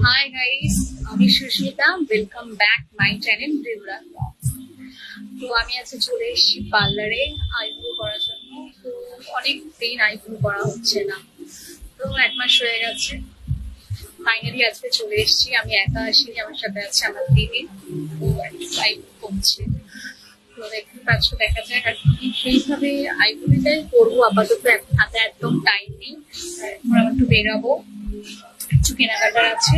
High guys, আমি Susmita. Welcome back my channel রিউরা। তো আমি আজকে চলে এসেছি পার্লারে আইব্রো করার জন্য। তো অনেক দিন আইব্রো করা হচ্ছে না, তো 1 মাস হয়ে গেছে। ফাইনালি আজকে চলে এসেছি। আমি একা আসিনি, আমার সাথে আছে আমার দিদি। তো আইব্রো করছে, তো দেখতে পাচ্ছ, দেখা যায় আর কি। সেইভাবে আইব্রোটাই করবো আপাতত, এখন হাতে একদম টাইম নেই। এখন আমার একটু বেরাবো, কিছু কেনাকাটার আছে।